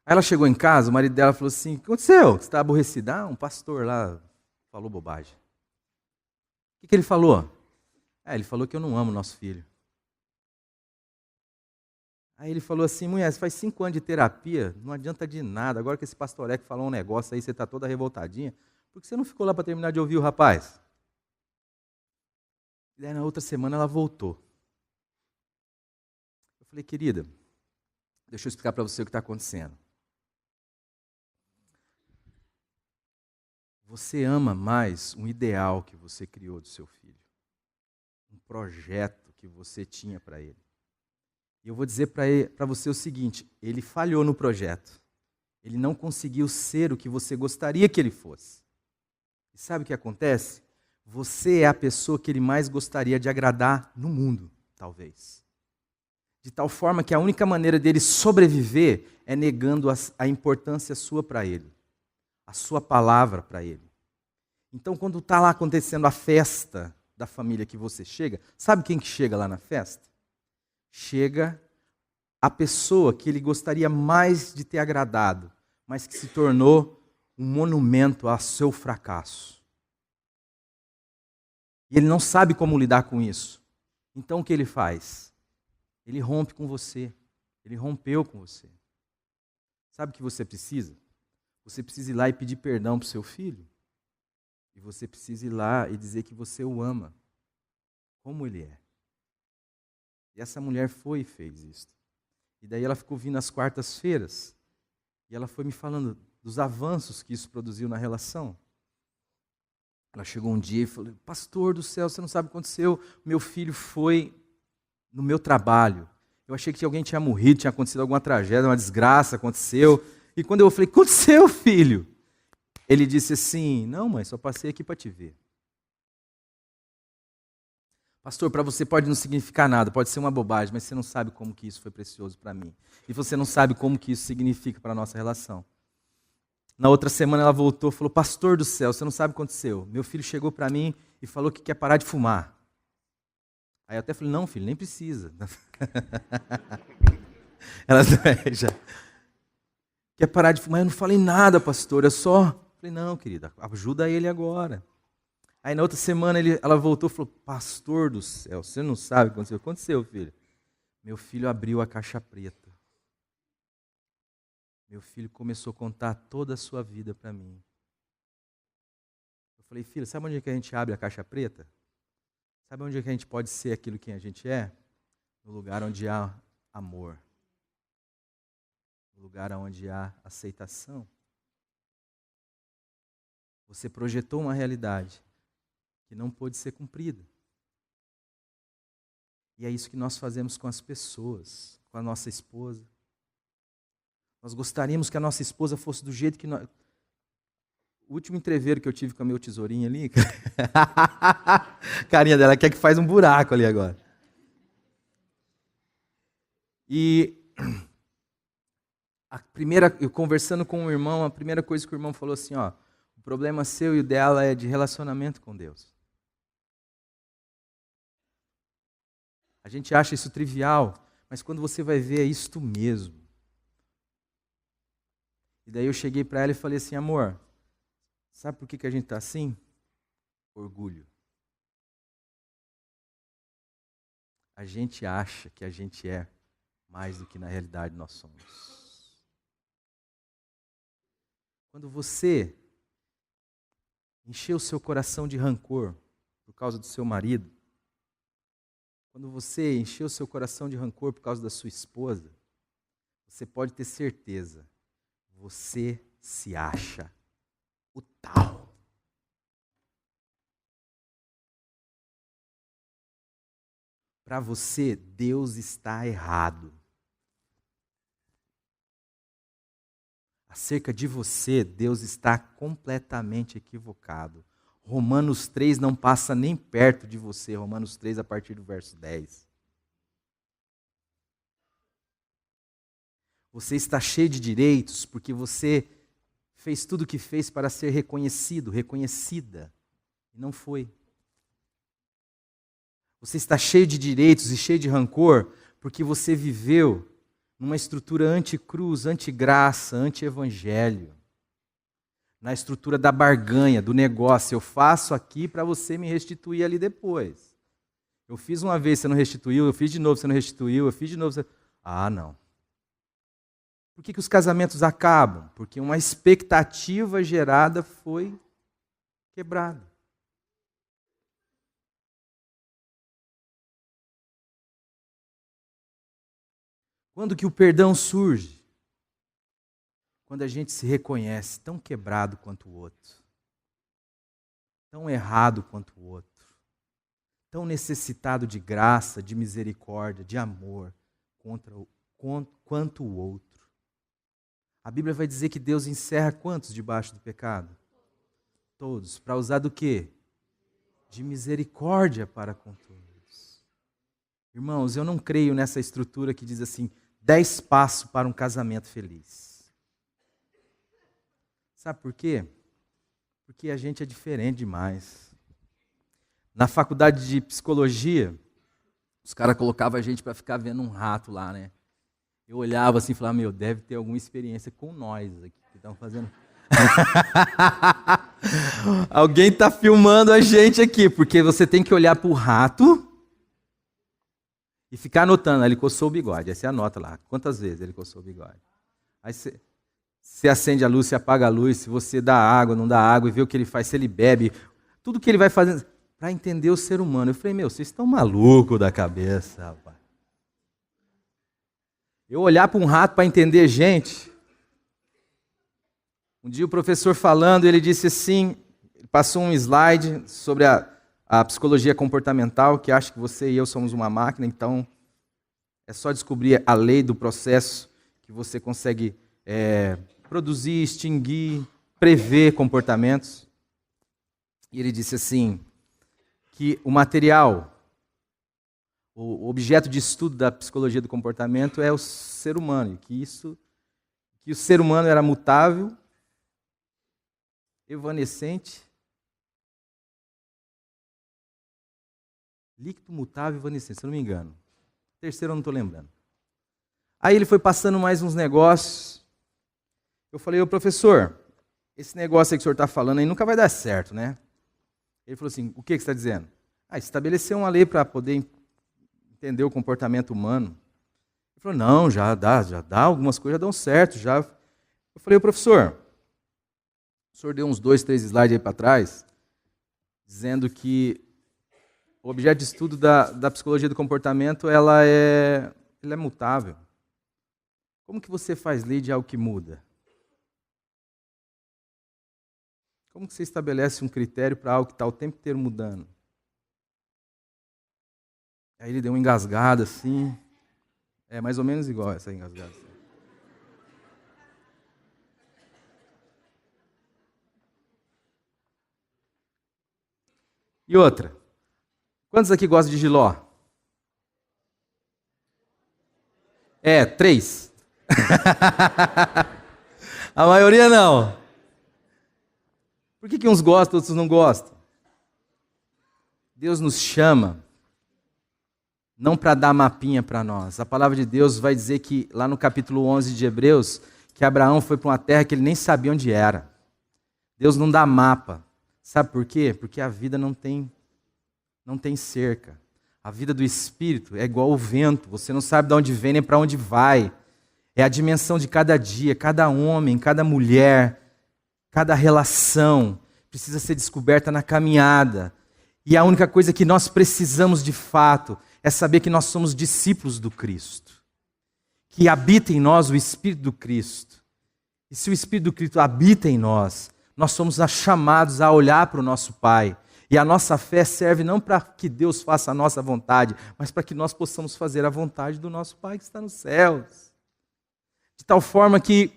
Aí ela chegou em casa, o marido dela falou assim: o que aconteceu? Você está aborrecida? Um pastor lá falou bobagem. O que ele falou? Ele falou que eu não amo nosso filho. Aí ele falou assim: mulher, você faz 5 anos de terapia, não adianta de nada. Agora que esse pastoreco falou um negócio aí, você está toda revoltadinha. Por que você não ficou lá para terminar de ouvir o rapaz? E aí na outra semana ela voltou. Eu falei: querida, deixa eu explicar para você o que está acontecendo. Você ama mais um ideal que você criou do seu filho, um projeto que você tinha para ele. E eu vou dizer para você o seguinte: ele falhou no projeto. Ele não conseguiu ser o que você gostaria que ele fosse. E sabe o que acontece? Você é a pessoa que ele mais gostaria de agradar no mundo, talvez. De tal forma que a única maneira dele sobreviver é negando a importância sua para ele, a sua palavra para ele. Então, quando está lá acontecendo a festa da família que você chega, sabe quem que chega lá na festa? Chega a pessoa que ele gostaria mais de ter agradado, mas que se tornou um monumento ao seu fracasso. E ele não sabe como lidar com isso. Então o que ele faz? Ele rompe com você. Ele rompeu com você. Sabe o que você precisa? Você precisa ir lá e pedir perdão para o seu filho. E você precisa ir lá e dizer que você o ama, como ele é. E essa mulher foi e fez isso. E daí ela ficou vindo às quartas-feiras. E ela foi me falando dos avanços que isso produziu na relação. Ela chegou um dia e falou: pastor do céu, você não sabe o que aconteceu? Meu filho foi no meu trabalho. Eu achei que alguém tinha morrido, tinha acontecido alguma tragédia, uma desgraça aconteceu. E quando eu falei: aconteceu, filho? Ele disse assim: não, mãe, só passei aqui para te ver. Pastor, para você pode não significar nada, pode ser uma bobagem, mas você não sabe como que isso foi precioso para mim. E você não sabe como que isso significa para a nossa relação. Na outra semana ela voltou e falou: pastor do céu, você não sabe o que aconteceu. Meu filho chegou para mim e falou que quer parar de fumar. Aí eu até falei: não, filho, nem precisa. Ela já quer parar de fumar. Eu não falei nada, pastor, eu só falei: não, querida, ajuda ele agora. Aí na outra semana ela voltou e falou: pastor do céu, você não sabe o que aconteceu. O que aconteceu, filho? Meu filho abriu a caixa preta. Meu filho começou a contar toda a sua vida para mim. Eu falei: filho, sabe onde é que a gente abre a caixa preta? Sabe onde é que a gente pode ser aquilo que a gente é? No lugar onde há amor. No lugar onde há aceitação. Você projetou uma realidade que não pôde ser cumprida. E é isso que nós fazemos com as pessoas, com a nossa esposa. Nós gostaríamos que a nossa esposa fosse do jeito que nós... O último entreveiro que eu tive com a meu tesourinho ali, carinha dela quer que faz um buraco ali agora. E eu conversando com o irmão, a primeira coisa que o irmão falou assim: ó, o problema seu e o dela é de relacionamento com Deus. A gente acha isso trivial, mas quando você vai ver, é isto mesmo. E daí eu cheguei para ela e falei assim: amor, sabe por que a gente está assim? Orgulho. A gente acha que a gente é mais do que na realidade nós somos. Quando você encheu o seu coração de rancor por causa do seu marido, quando você encheu o seu coração de rancor por causa da sua esposa, você pode ter certeza, você se acha o tal. Para você, Deus está errado. Acerca de você, Deus está completamente equivocado. Romanos 3 não passa nem perto de você, Romanos 3 a partir do verso 10. Você está cheio de direitos porque você fez tudo o que fez para ser reconhecido, reconhecida, e não foi. Você está cheio de direitos e cheio de rancor porque você viveu numa estrutura anticruz, antigraça, anti-evangelho. Na estrutura da barganha, do negócio. Eu faço aqui para você me restituir ali depois. Eu fiz uma vez, você não restituiu. Eu fiz de novo, você não restituiu. Eu fiz de novo, você... Ah, não. Por que os casamentos acabam? Porque uma expectativa gerada foi quebrada. Quando que o perdão surge? Quando a gente se reconhece tão quebrado quanto o outro, tão errado quanto o outro, tão necessitado de graça, de misericórdia, de amor quanto o outro. A Bíblia vai dizer que Deus encerra quantos debaixo do pecado? Todos. Para usar do quê? De misericórdia para com todos. Irmãos, eu não creio nessa estrutura que diz assim, 10 passos para um casamento feliz. Sabe por quê? Porque a gente é diferente demais. Na faculdade de psicologia, os caras colocavam a gente para ficar vendo um rato lá, né? Eu olhava assim e falava: meu, deve ter alguma experiência com nós aqui que estão fazendo. Alguém está filmando a gente aqui, porque você tem que olhar para o rato e ficar anotando. Ele coçou o bigode. Aí você anota lá quantas vezes ele coçou o bigode. Aí você acende a luz, você apaga a luz, se você dá água, não dá água, e vê o que ele faz, se ele bebe, tudo que ele vai fazendo para entender o ser humano. Eu falei, vocês estão malucos da cabeça, rapaz. Eu olhar para um rato para entender gente. Um dia o professor falando, ele disse assim, ele passou um slide sobre a psicologia comportamental, que acha que você e eu somos uma máquina, então é só descobrir a lei do processo que você consegue produzir, extinguir, prever comportamentos. E ele disse assim, que o material, o objeto de estudo da psicologia do comportamento é o ser humano, que o ser humano era mutável, evanescente, líquido, mutável, evanescente, se eu não me engano. O terceiro eu não estou lembrando. Aí ele foi passando mais uns negócios. Eu falei, ô professor, esse negócio aí que o senhor está falando aí nunca vai dar certo, né? Ele falou assim, o que você está dizendo? Estabelecer uma lei para poder entender o comportamento humano. Ele falou, não, já dá, algumas coisas já dão certo. Já. Eu falei, ô professor, o senhor deu uns 2, 3 slides aí para trás, dizendo que o objeto de estudo da psicologia do comportamento ela é mutável. Como que você faz lei de algo que muda? Como que você estabelece um critério para algo que está o tempo inteiro mudando? Aí ele deu uma engasgada assim. É mais ou menos igual essa engasgada. Assim. E outra. Quantos aqui gostam de jiló? 3. A maioria não. Por que uns gostam, outros não gostam? Deus nos chama não para dar mapinha para nós. A palavra de Deus vai dizer que, lá no capítulo 11 de Hebreus, que Abraão foi para uma terra que ele nem sabia onde era. Deus não dá mapa. Sabe por quê? Porque a vida não tem cerca. A vida do Espírito é igual o vento. Você não sabe de onde vem nem para onde vai. É a dimensão de cada dia, cada homem, cada mulher, cada relação precisa ser descoberta na caminhada. E a única coisa que nós precisamos de fato é saber que nós somos discípulos do Cristo. Que habita em nós o Espírito do Cristo. E se o Espírito do Cristo habita em nós, nós somos chamados a olhar para o nosso Pai. E a nossa fé serve não para que Deus faça a nossa vontade, mas para que nós possamos fazer a vontade do nosso Pai que está nos céus. De tal forma que,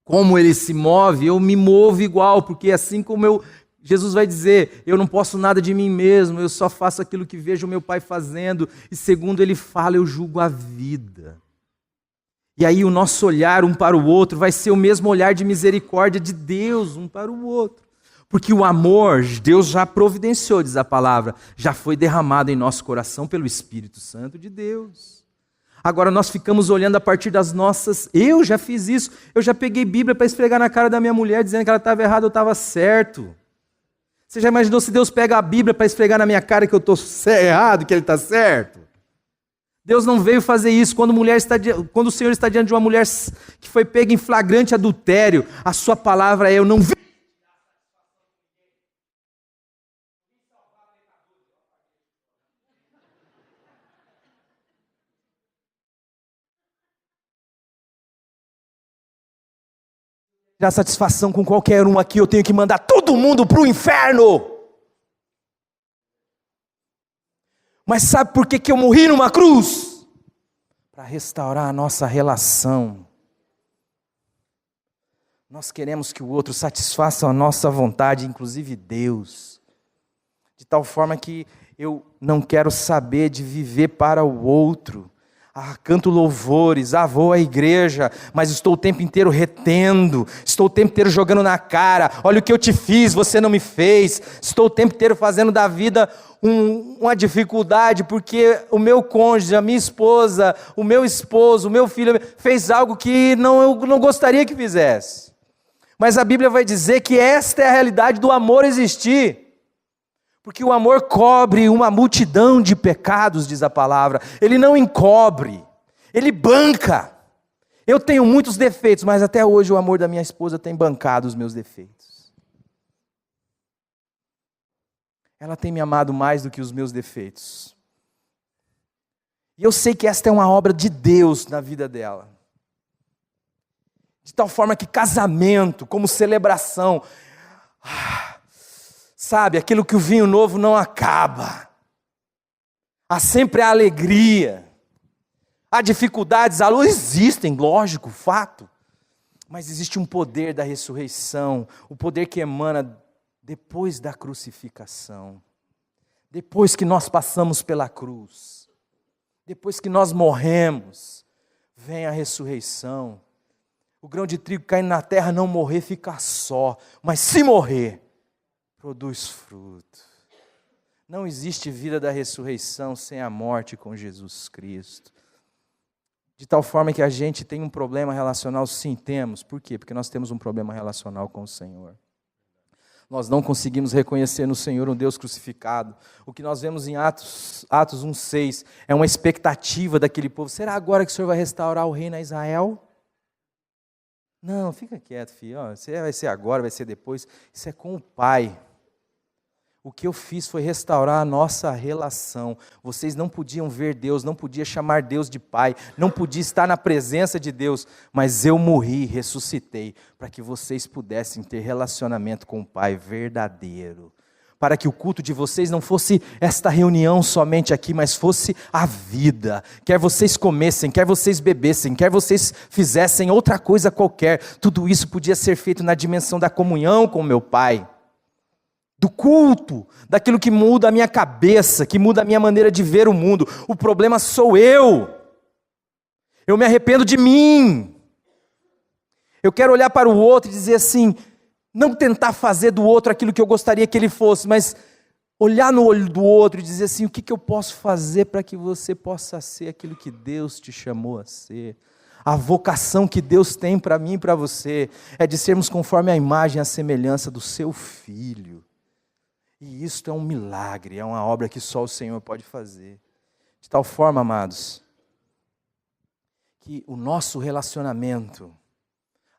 como Ele se move, eu me movo igual, porque assim como Jesus vai dizer, eu não posso nada de mim mesmo, eu só faço aquilo que vejo o meu Pai fazendo, e segundo Ele fala, eu julgo a vida. E aí o nosso olhar um para o outro vai ser o mesmo olhar de misericórdia de Deus um para o outro. Porque o amor, Deus já providenciou, diz a palavra, já foi derramado em nosso coração pelo Espírito Santo de Deus. Agora nós ficamos olhando a partir das nossas... Eu já fiz isso, eu já peguei Bíblia para esfregar na cara da minha mulher, dizendo que ela estava errada, eu estava certo. Você já imaginou se Deus pega a Bíblia para esfregar na minha cara que eu estou errado, que Ele está certo? Deus não veio fazer isso. Quando o Senhor está diante de uma mulher que foi pega em flagrante adultério, a sua palavra é, eu não vi. A satisfação com qualquer um aqui, eu tenho que mandar todo mundo para o inferno. Mas sabe por que eu morri numa cruz? Para restaurar a nossa relação. Nós queremos que o outro satisfaça a nossa vontade, inclusive Deus. De tal forma que eu não quero saber de viver para o outro. Canto louvores, vou à igreja, mas estou o tempo inteiro retendo, estou o tempo inteiro jogando na cara, olha o que eu te fiz, você não me fez, estou o tempo inteiro fazendo da vida uma dificuldade, porque o meu cônjuge, a minha esposa, o meu esposo, o meu filho, fez algo que eu não gostaria que fizesse. Mas a Bíblia vai dizer que esta é a realidade do amor existir. Porque o amor cobre uma multidão de pecados, diz a palavra. Ele não encobre, ele banca. Eu tenho muitos defeitos, mas até hoje o amor da minha esposa tem bancado os meus defeitos. Ela tem me amado mais do que os meus defeitos. E eu sei que esta é uma obra de Deus na vida dela. De tal forma que casamento, como celebração, sabe, aquilo que o vinho novo não acaba. Há sempre a alegria. Há dificuldades, a luz existem, lógico, fato. Mas existe um poder da ressurreição, o poder que emana depois da crucificação. Depois que nós passamos pela cruz. Depois que nós morremos, vem a ressurreição. O grão de trigo caindo na terra, não morrer, fica só. Mas se morrer, produz fruto. Não existe vida da ressurreição sem a morte com Jesus Cristo. De tal forma que a gente tem um problema relacional, sim, temos. Por quê? Porque nós temos um problema relacional com o Senhor. Nós não conseguimos reconhecer no Senhor um Deus crucificado. O que nós vemos em Atos 1,6 é uma expectativa daquele povo. Será agora que o Senhor vai restaurar o reino a Israel? Não, fica quieto, filho. Vai ser agora, vai ser depois. Isso é com o Pai. O que eu fiz foi restaurar a nossa relação. Vocês não podiam ver Deus, não podiam chamar Deus de Pai, não podiam estar na presença de Deus, mas eu morri, ressuscitei, para que vocês pudessem ter relacionamento com o Pai verdadeiro. Para que o culto de vocês não fosse esta reunião somente aqui, mas fosse a vida. Quer vocês comessem, quer vocês bebessem, quer vocês fizessem outra coisa qualquer, tudo isso podia ser feito na dimensão da comunhão com o meu Pai. Do culto, daquilo que muda a minha cabeça, que muda a minha maneira de ver o mundo. O problema sou eu. Eu me arrependo de mim. Eu quero olhar para o outro e dizer assim, não tentar fazer do outro aquilo que eu gostaria que ele fosse, mas olhar no olho do outro e dizer assim, o que eu posso fazer para que você possa ser aquilo que Deus te chamou a ser. A vocação que Deus tem para mim e para você é de sermos conforme a imagem e a semelhança do seu Filho. E isto é um milagre, é uma obra que só o Senhor pode fazer. De tal forma, amados, que o nosso relacionamento,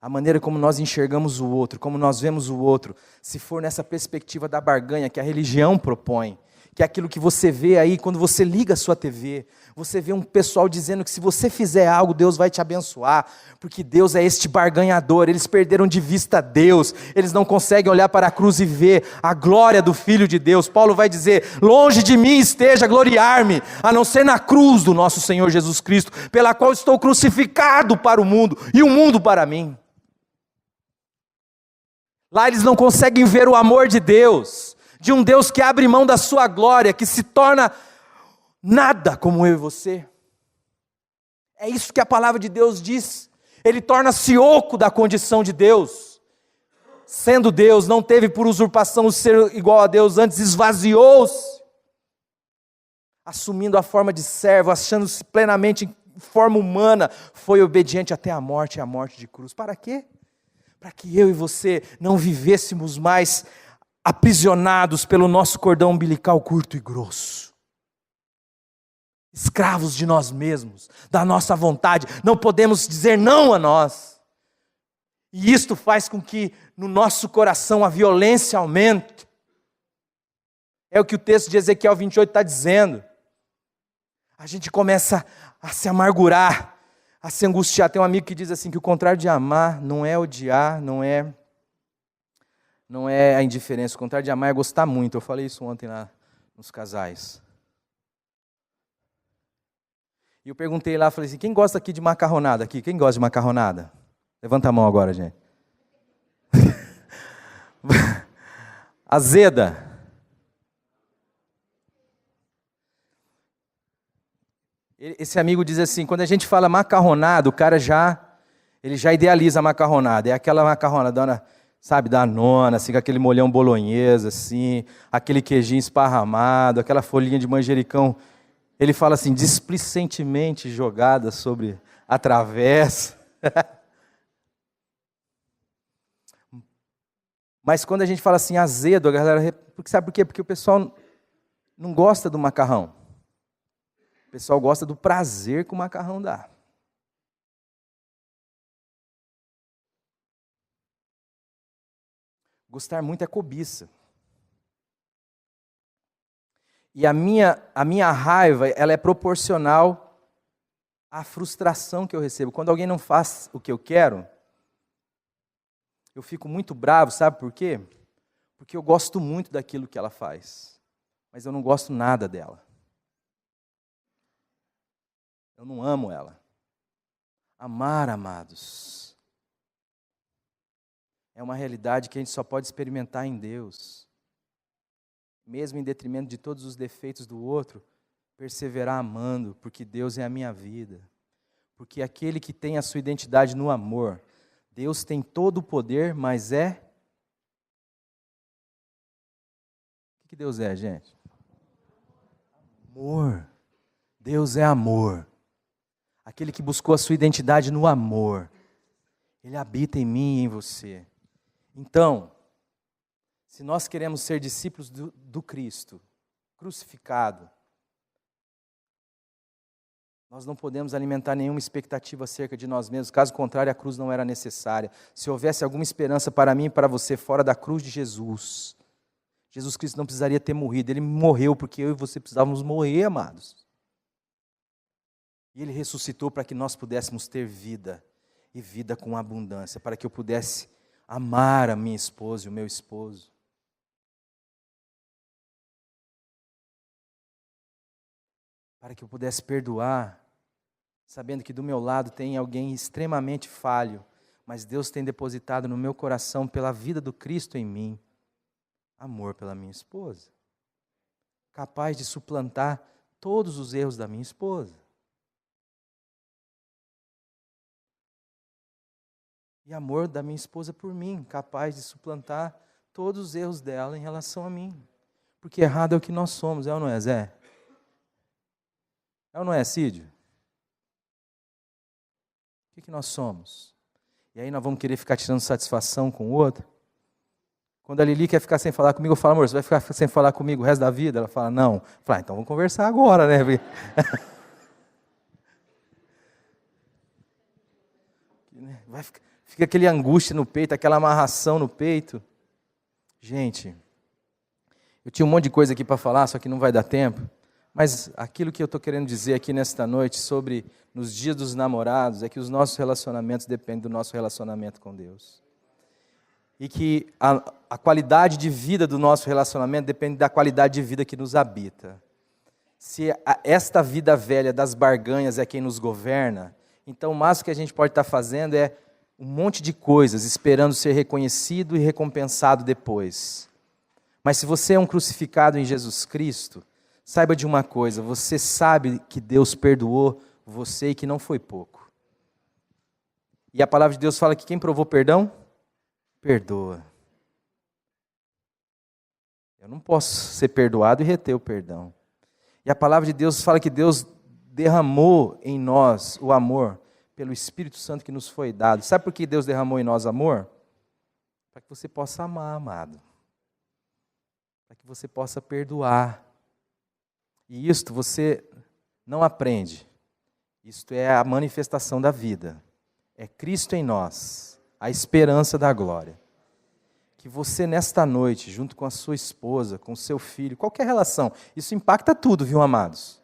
a maneira como nós enxergamos o outro, como nós vemos o outro, se for nessa perspectiva da barganha que a religião propõe, que é aquilo que você vê aí, quando você liga a sua TV, você vê um pessoal dizendo que se você fizer algo, Deus vai te abençoar, porque Deus é este barganhador, eles perderam de vista Deus, eles não conseguem olhar para a cruz e ver a glória do Filho de Deus. Paulo vai dizer, longe de mim esteja gloriar-me, a não ser na cruz do nosso Senhor Jesus Cristo, pela qual estou crucificado para o mundo, e o mundo para mim. Lá eles não conseguem ver o amor de Deus, de um Deus que abre mão da sua glória, que se torna nada como eu e você. É isso que a palavra de Deus diz. Ele torna-se oco da condição de Deus. Sendo Deus, não teve por usurpação o ser igual a Deus, antes esvaziou-se, assumindo a forma de servo, achando-se plenamente em forma humana, foi obediente até a morte e a morte de cruz. Para quê? Para que eu e você não vivêssemos mais aprisionados pelo nosso cordão umbilical curto e grosso. Escravos de nós mesmos, da nossa vontade, não podemos dizer não a nós. E isto faz com que no nosso coração a violência aumente. É o que o texto de Ezequiel 28 está dizendo. A gente começa a se amargurar, a se angustiar. Tem um amigo que diz assim, que o contrário de amar não é odiar, não é a indiferença. O contrário de amar é gostar muito. Eu falei isso ontem lá nos casais. E eu perguntei lá, falei assim, quem gosta aqui de macarronada? Aqui? Quem gosta de macarronada? Levanta a mão agora, gente. Azeda. Esse amigo diz assim, quando a gente fala macarronada, o cara ele já idealiza a macarronada. É aquela macarronada, sabe, da nona, assim, com aquele molhão bolonhesa, assim, aquele queijinho esparramado, aquela folhinha de manjericão. Ele fala assim, displicentemente jogada sobre a travessa. Mas quando a gente fala assim, azedo, a galera... Sabe por quê? Porque o pessoal não gosta do macarrão. O pessoal gosta do prazer que o macarrão dá. Gostar muito é cobiça. E a minha raiva, ela é proporcional à frustração que eu recebo. Quando alguém não faz o que eu quero, eu fico muito bravo, sabe por quê? Porque eu gosto muito daquilo que ela faz, mas eu não gosto nada dela. Eu não amo ela. Amar, amados, é uma realidade que a gente só pode experimentar em Deus. Mesmo em detrimento de todos os defeitos do outro, perseverar amando, porque Deus é a minha vida. Porque aquele que tem a sua identidade no amor, Deus tem todo o poder, mas é... O que Deus é, gente? Amor. Deus é amor. Aquele que buscou a sua identidade no amor. Ele habita em mim e em você. Então, se nós queremos ser discípulos do Cristo, crucificado, nós não podemos alimentar nenhuma expectativa acerca de nós mesmos, caso contrário, a cruz não era necessária. Se houvesse alguma esperança para mim e para você fora da cruz de Jesus, Jesus Cristo não precisaria ter morrido. Ele morreu porque eu e você precisávamos morrer, amados. E Ele ressuscitou para que nós pudéssemos ter vida, e vida com abundância, para que eu pudesse amar a minha esposa e o meu esposo. Para que eu pudesse perdoar, sabendo que do meu lado tem alguém extremamente falho, mas Deus tem depositado no meu coração, pela vida do Cristo em mim, amor pela minha esposa, capaz de suplantar todos os erros da minha esposa. E amor da minha esposa por mim, capaz de suplantar todos os erros dela em relação a mim. Porque errado é o que nós somos, é ou não é, Zé? É ou não é, Cídio? O que nós somos? E aí nós vamos querer ficar tirando satisfação com o outro? Quando a Lili quer ficar sem falar comigo, eu falo, amor, você vai ficar sem falar comigo o resto da vida? Ela fala, não. Eu falo, então vamos conversar agora, né? Fica aquele angústia no peito, aquela amarração no peito. Gente, eu tinha um monte de coisa aqui para falar, só que não vai dar tempo. Mas aquilo que eu estou querendo dizer aqui nesta noite sobre nos dias dos namorados é que os nossos relacionamentos dependem do nosso relacionamento com Deus. E que a qualidade de vida do nosso relacionamento depende da qualidade de vida que nos habita. Se esta vida velha das barganhas é quem nos governa, então o máximo que a gente pode estar fazendo é um monte de coisas, esperando ser reconhecido e recompensado depois. Mas se você é um crucificado em Jesus Cristo, saiba de uma coisa, você sabe que Deus perdoou você e que não foi pouco. E a palavra de Deus fala que quem provou perdão, perdoa. Eu não posso ser perdoado e reter o perdão. E a palavra de Deus fala que Deus derramou em nós o amor pelo Espírito Santo que nos foi dado. Sabe por que Deus derramou em nós amor? Para que você possa amar, amado. Para que você possa perdoar. E isto você não aprende. Isto é a manifestação da vida. É Cristo em nós, a esperança da glória. Que você nesta noite, junto com a sua esposa, com o seu filho, qualquer relação, isso impacta tudo, viu, amados?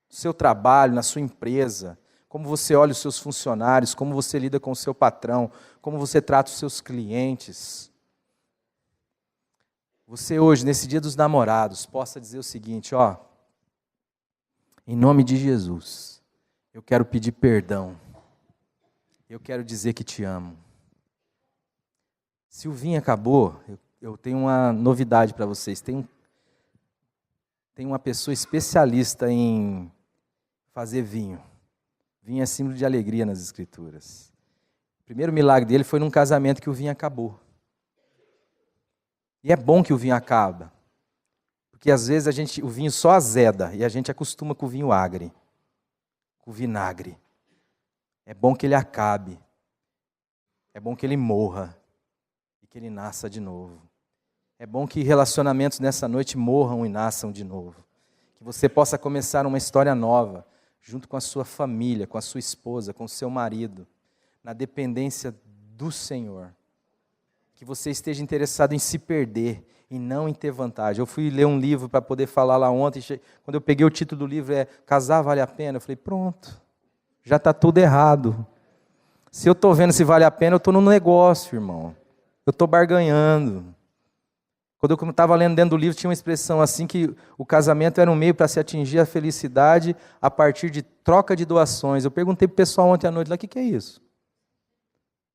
No seu trabalho, na sua empresa, como você olha os seus funcionários, como você lida com o seu patrão, como você trata os seus clientes. Você hoje, nesse dia dos namorados, possa dizer o seguinte, ó, em nome de Jesus, eu quero pedir perdão, eu quero dizer que te amo. Se o vinho acabou, eu tenho uma novidade para vocês, tem uma pessoa especialista em fazer vinho. Vinho é símbolo de alegria nas Escrituras. O primeiro milagre dele foi num casamento que o vinho acabou. E é bom que o vinho acaba, porque às vezes o vinho só azeda e a gente acostuma com o vinho agre, com o vinagre. É bom que ele acabe, é bom que ele morra e que que ele nasça de novo. É bom que relacionamentos nessa noite morram e nasçam de novo. Que você possa começar uma história nova, junto com a sua família, com a sua esposa, com o seu marido, na dependência do Senhor. Que você esteja interessado em se perder e não em ter vantagem. Eu fui ler um livro para poder falar lá ontem, quando eu peguei o título do livro, Casar Vale a Pena, eu falei, pronto, já está tudo errado. Se eu estou vendo se vale a pena, eu estou no negócio, irmão. Eu estou barganhando. Quando eu estava lendo dentro do livro, tinha uma expressão assim, que o casamento era um meio para se atingir a felicidade a partir de troca de doações. Eu perguntei para o pessoal ontem à noite, lá, o que é isso?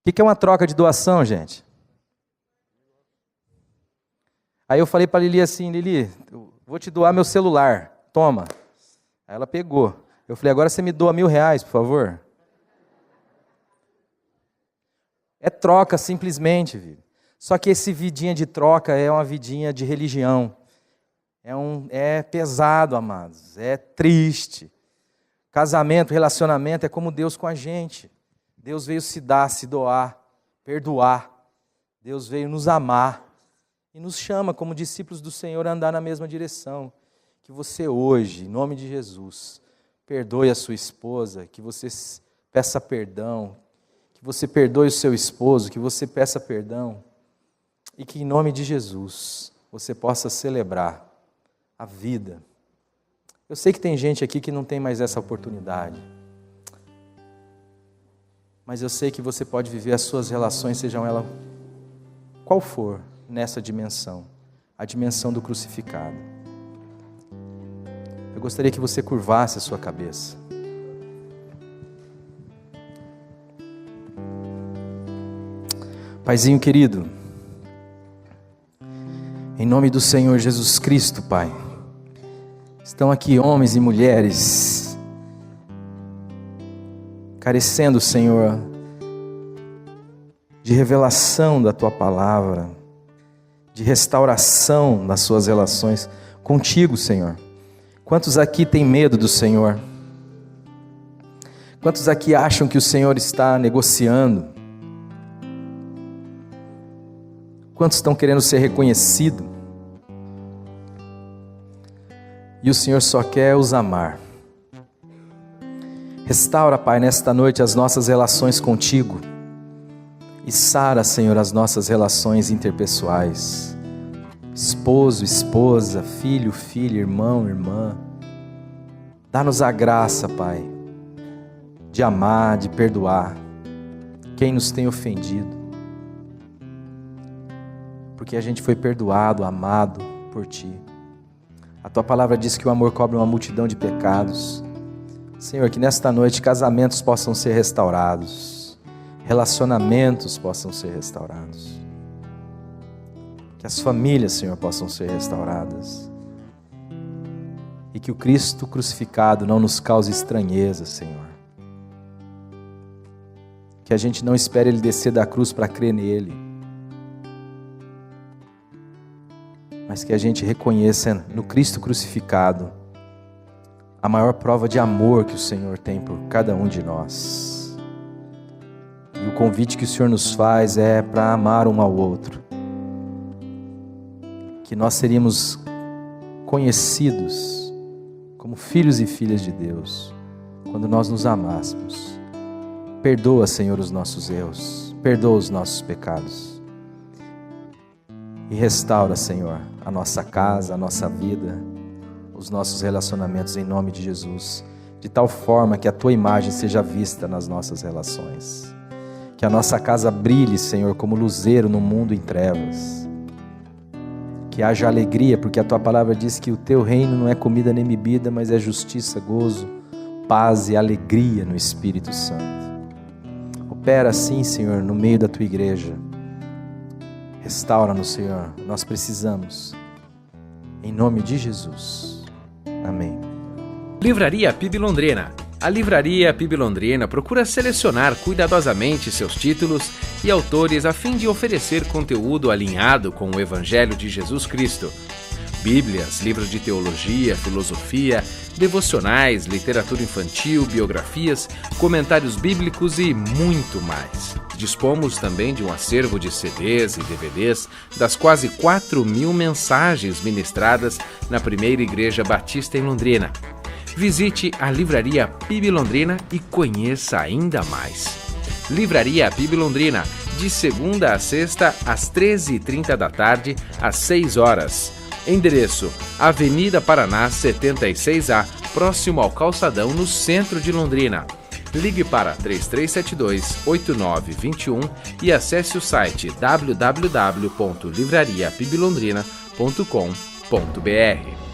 O que é uma troca de doação, gente? Aí eu falei para a Lili assim, Lili, eu vou te doar meu celular, toma. Aí ela pegou. Eu falei, agora você me doa R$1.000, por favor. É troca, simplesmente, viu? Só que esse vidinha de troca é uma vidinha de religião. É pesado, amados, é triste. Casamento, relacionamento é como Deus com a gente. Deus veio se dar, se doar, perdoar. Deus veio nos amar. E nos chama, como discípulos do Senhor, a andar na mesma direção. Que você hoje, em nome de Jesus, perdoe a sua esposa, que você peça perdão, que você perdoe o seu esposo, que você peça perdão. E que em nome de Jesus, você possa celebrar a vida. Eu sei que tem gente aqui que não tem mais essa oportunidade. Mas eu sei que você pode viver as suas relações, sejam elas qual for, nessa dimensão, a dimensão do crucificado. Eu gostaria que você curvasse a sua cabeça. Paizinho querido, em nome do Senhor Jesus Cristo, Pai, estão aqui homens e mulheres carecendo, Senhor, de revelação da Tua palavra, de restauração das suas relações contigo, Senhor. Quantos aqui têm medo do Senhor? Quantos aqui acham que o Senhor está negociando? Quantos estão querendo ser reconhecidos? E o Senhor só quer os amar. Restaura, Pai, nesta noite as nossas relações contigo. E sara, Senhor, as nossas relações interpessoais. Esposo, esposa, filho, filha, irmão, irmã. Dá-nos a graça, Pai, de amar, de perdoar quem nos tem ofendido. Porque a gente foi perdoado, amado por Ti. A Tua palavra diz que o amor cobre uma multidão de pecados. Senhor, que nesta noite casamentos possam ser restaurados. Relacionamentos possam ser restaurados. Que as famílias, Senhor, possam ser restauradas. E que o Cristo crucificado não nos cause estranheza, Senhor. Que a gente não espere Ele descer da cruz para crer nele. Mas que a gente reconheça no Cristo crucificado a maior prova de amor que o Senhor tem por cada um de nós. E o convite que o Senhor nos faz é para amar um ao outro. Que nós seríamos conhecidos como filhos e filhas de Deus quando nós nos amássemos. Perdoa, Senhor, os nossos erros. Perdoa os nossos pecados. E restaura, Senhor, a nossa casa, a nossa vida, os nossos relacionamentos em nome de Jesus. De tal forma que a Tua imagem seja vista nas nossas relações. Que a nossa casa brilhe, Senhor, como luzeiro no mundo em trevas. Que haja alegria, porque a Tua palavra diz que o Teu reino não é comida nem bebida, mas é justiça, gozo, paz e alegria no Espírito Santo. Opera assim, Senhor, no meio da Tua igreja. Restaura-nos, Senhor, nós precisamos. Em nome de Jesus. Amém. Livraria PIB Londrina. A Livraria PIB Londrina procura selecionar cuidadosamente seus títulos e autores a fim de oferecer conteúdo alinhado com o Evangelho de Jesus Cristo. Bíblias, livros de teologia, filosofia, devocionais, literatura infantil, biografias, comentários bíblicos e muito mais. Dispomos também de um acervo de CDs e DVDs das quase 4.000 mensagens ministradas na primeira Igreja Batista em Londrina. Visite a Livraria PIB Londrina e conheça ainda mais. Livraria PIB Londrina, de segunda a sexta, às 13h30 da tarde, às 6 horas. Endereço: Avenida Paraná 76A, próximo ao Calçadão, no centro de Londrina. Ligue para 3372-8921 e acesse o site www.livrariapiblondrina.com.br.